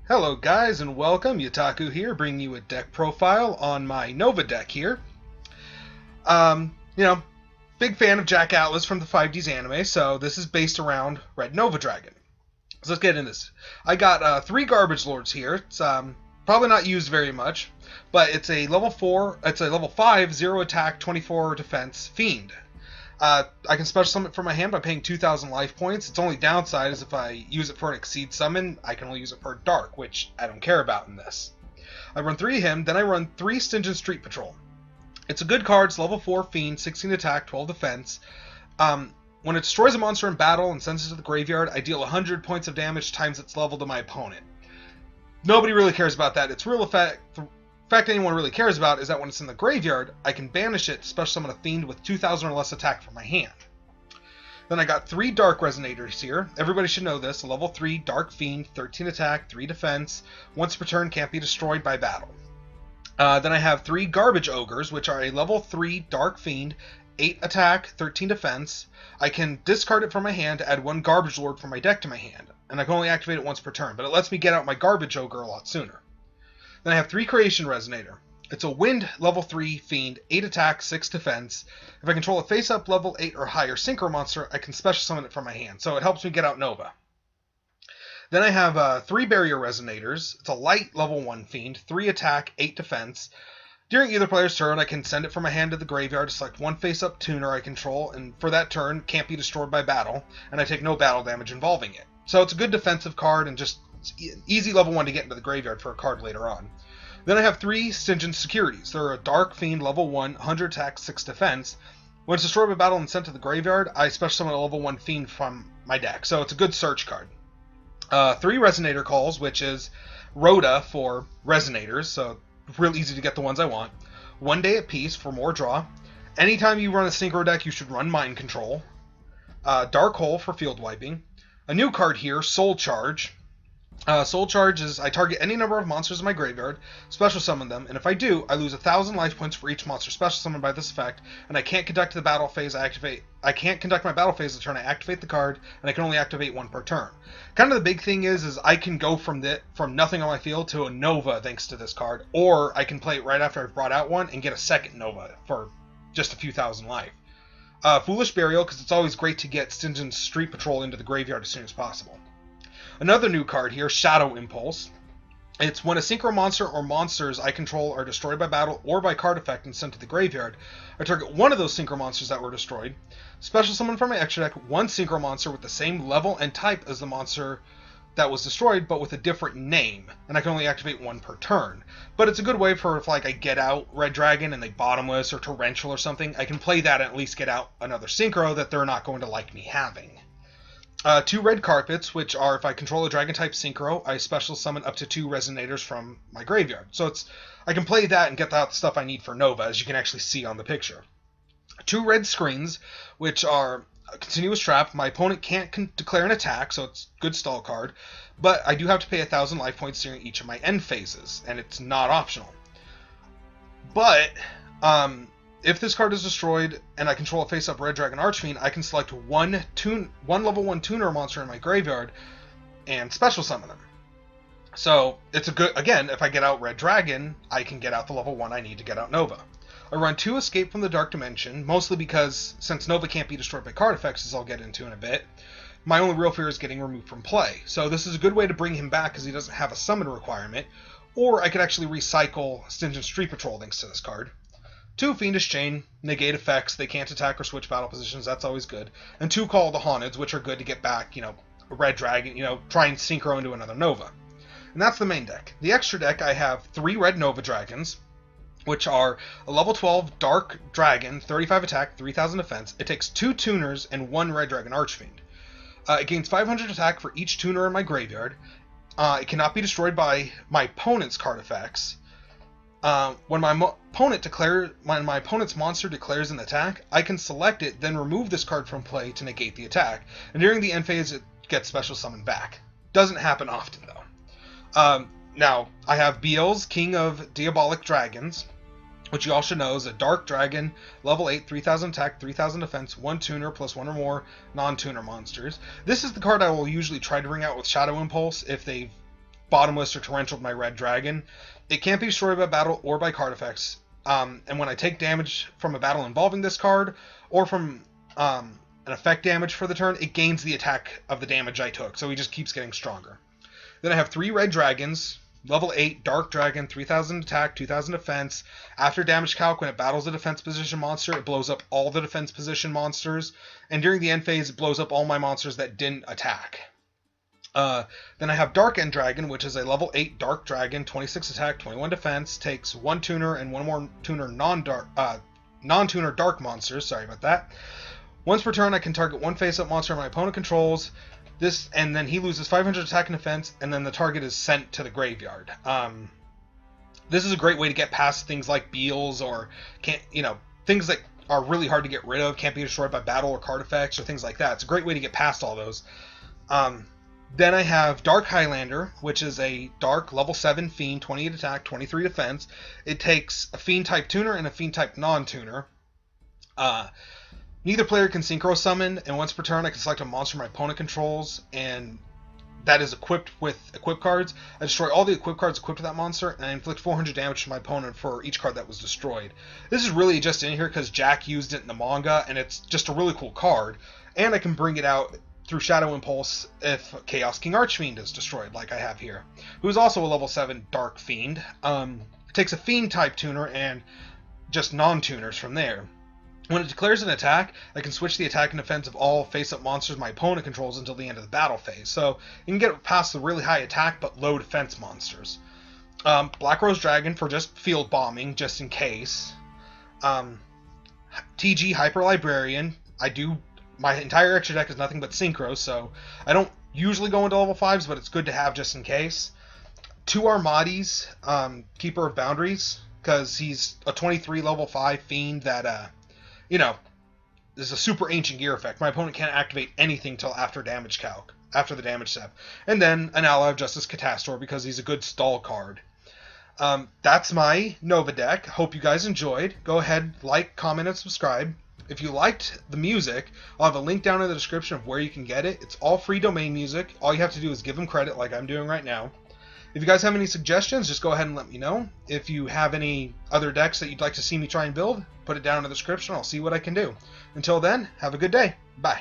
Hello guys and welcome, Yataku here, bringing you a deck profile on my Nova deck here. Big fan of Jack Atlas from the 5Ds anime, so this is based around Red Nova Dragon. So let's get into this. I got 3 Garbage Lords here. It's probably not used very much, but it's a level 5, 0 attack, 24 defense Fiend. I can special summon it from my hand by paying 2,000 life points. Its only downside is if I use it for an Exceed summon, I can only use it per Dark, which I don't care about in this. I run 3 of him, then I run 3 Stingent Street Patrol. It's a good card. It's level 4 Fiend, 16 attack, 12 defense. When it destroys a monster in battle and sends it to the graveyard, I deal 100 points of damage times its level to my opponent. Nobody really cares about that. Its real effect... The fact anyone really cares about is that when it's in the graveyard, I can banish it to special summon a Fiend with 2,000 or less attack from my hand. Then I got 3 Dark Resonators here. Everybody should know this. A level 3 Dark Fiend, 13 attack, 3 defense. Once per turn, can't be destroyed by battle. Then I have 3 Garbage Ogres, which are a level 3 Dark Fiend, 8 attack, 13 defense. I can discard it from my hand to add 1 Garbage Lord from my deck to my hand. And I can only activate it once per turn, but it lets me get out my Garbage Ogre a lot sooner. Then I have 3 Creation Resonator. It's a Wind level 3 Fiend, 8 attack, 6 defense. If I control a face-up level 8 or higher Synchro monster, I can special summon it from my hand, so it helps me get out Nova. Then I have 3 Barrier Resonators. It's a light level 1 Fiend, 3 attack, 8 defense. During either player's turn, I can send it from my hand to the graveyard to select 1 face-up tuner I control, and for that turn, can't be destroyed by battle, and I take no battle damage involving it. So it's a good defensive card, and just an easy level 1 to get into the graveyard for a card later on. Then I have 3 Stingent Securities. They're a Dark Fiend level 1, 100 attack, 6 defense. When it's destroyed by battle and sent to the graveyard, I special summon a level 1 Fiend from my deck, so it's a good search card. 3 Resonator Calls, which is Rhoda for Resonators, so real easy to get the ones I want. 1 Day at Peace for more draw. Anytime you run a Synchro deck, you should run Mind Control. Dark Hole for field wiping. A new card here, Soul Charge. Soul Charge is I target any number of monsters in my graveyard, special summon them, and if I do, I lose 1,000 life points for each monster special summoned by this effect, and I can't conduct the battle phase I can't conduct my battle phase the turn I activate the card, and I can only activate 1 per turn. Kind of the big thing is I can go from nothing on my field to a Nova thanks to this card, or I can play it right after I've brought out one and get a second Nova for just a few thousand life. Foolish Burial, because it's always great to get Stingent Street Patrol into the graveyard as soon as possible. Another new card here, Shadow Impulse. It's when a Synchro monster or monsters I control are destroyed by battle or by card effect and sent to the graveyard, I target one of those Synchro monsters that were destroyed, special summon from my extra deck 1 Synchro monster with the same level and type as the monster that was destroyed, but with a different name, and I can only activate 1 per turn. But it's a good way for if I get out Red Dragon and they Bottomless or Torrential or something, I can play that and at least get out another Synchro that they're not going to like me having. 2 Red Carpets, which are if I control a Dragon-type Synchro, I special summon up to 2 Resonators from my graveyard. So I can play that and get out the stuff I need for Nova, as you can actually see on the picture. 2 Red Screens, which are a Continuous Trap. My opponent can't declare an attack, so it's a good stall card, but I do have to pay 1,000 life points during each of my end phases, and it's not optional. But, if this card is destroyed and I control a face-up Red Dragon Archfiend, I can select one level 1 tuner monster in my graveyard and special summon them. So it's a good, again, if I get out Red Dragon, I can get out the level 1 I need to get out Nova. I run 2 Escape from the Dark Dimension, mostly because since Nova can't be destroyed by card effects, as I'll get into in a bit, my only real fear is getting removed from play. So this is a good way to bring him back because he doesn't have a summon requirement, or I could actually recycle Stingent Street Patrol thanks to this card. 2 Fiendish Chain, negate effects, they can't attack or switch battle positions, that's always good. And 2 Call of the Haunted, which are good to get back, a Red Dragon, try and Synchro into another Nova. And that's the main deck. The extra deck, I have 3 Red Nova Dragons, which are a level 12 Dark Dragon, 35 attack, 3,000 defense. It takes 2 tuners and 1 Red Dragon Archfiend. It gains 500 attack for each tuner in my graveyard. It cannot be destroyed by my opponent's card effects. When my opponent's monster declares an attack, I can select it, then remove this card from play to negate the attack, and during the end phase it gets special summoned back. Doesn't happen often though. Now, I have Beel's King of Diabolic Dragons, which you all should know is a Dark Dragon, level 8, 3,000 attack, 3,000 defense, 1 tuner plus 1 or more non-tuner monsters. This is the card I will usually try to bring out with Shadow Impulse if they've bottomless or torrential my Red Dragon. It can't be destroyed by battle or by card effects. And when I take damage from a battle involving this card, or from an effect damage for the turn, it gains the attack of the damage I took, so he just keeps getting stronger. Then I have 3 Red Dragons, level 8, Dark Dragon, 3000 attack, 2000 defense. After damage calc, when it battles a defense position monster, it blows up all the defense position monsters, and during the end phase, it blows up all my monsters that didn't attack. Then I have Dark End Dragon, which is a level 8 Dark Dragon, 26 attack, 21 defense, takes 1 tuner and 1 more tuner non-tuner dark monsters. Sorry about that. Once per turn, I can target 1 face-up monster my opponent controls. This, and then he loses 500 attack and defense, and then the target is sent to the graveyard. This is a great way to get past things like Beals, or things that are really hard to get rid of, can't be destroyed by battle or card effects or things like that. It's a great way to get past all those. Then I have Dark Highlander, which is a Dark level 7 Fiend, 28 attack, 23 defense. It takes a Fiend type tuner and a Fiend type non-tuner. Neither player can synchro summon, and once per turn I can select a monster my opponent controls, and that is equipped with equip cards. I destroy all the equip cards equipped to that monster, and I inflict 400 damage to my opponent for each card that was destroyed. This is really just in here because Jack used it in the manga, and it's just a really cool card, and I can bring it out through Shadow Impulse if Chaos King Archfiend is destroyed, like I have here, who is also a level 7 Dark Fiend. It takes a Fiend type tuner and just non-tuners from there. When it declares an attack, I can switch the attack and defense of all face-up monsters my opponent controls until the end of the battle phase, so you can get past the really high attack but low defense monsters. Black Rose Dragon for just field bombing, just in case. TG Hyper Librarian. My entire extra deck is nothing but synchro, so I don't usually go into level 5s, but it's good to have just in case. 2 Armadis, Keeper of Boundaries, because he's a 23 level 5 Fiend that, is a super ancient gear effect. My opponent can't activate anything till after damage calc, after the damage step. And then an Ally of Justice Catastor, because he's a good stall card. That's my Nova deck. Hope you guys enjoyed. Go ahead, like, comment, and subscribe. If you liked the music, I'll have a link down in the description of where you can get it. It's all free domain music. All you have to do is give them credit like I'm doing right now. If you guys have any suggestions, just go ahead and let me know. If you have any other decks that you'd like to see me try and build, put it down in the description. I'll see what I can do. Until then, have a good day. Bye.